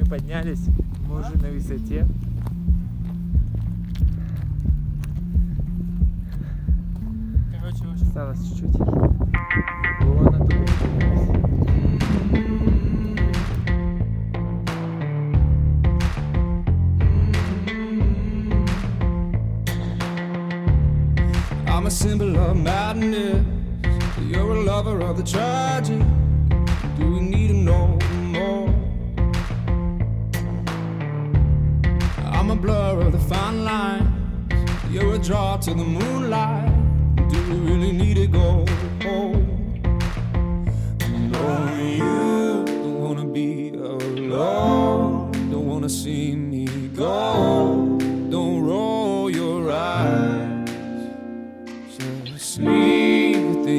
мы поднялись, мы уже на высоте. Короче, в общем, Осталось чуть-чуть. Вон оттуда поднялись. I'm a symbol of madness. You're a lover of the tragic. Do we need to know more? I'm a blur of the fine line. You're a draw to the moonlight. Do we really need to go?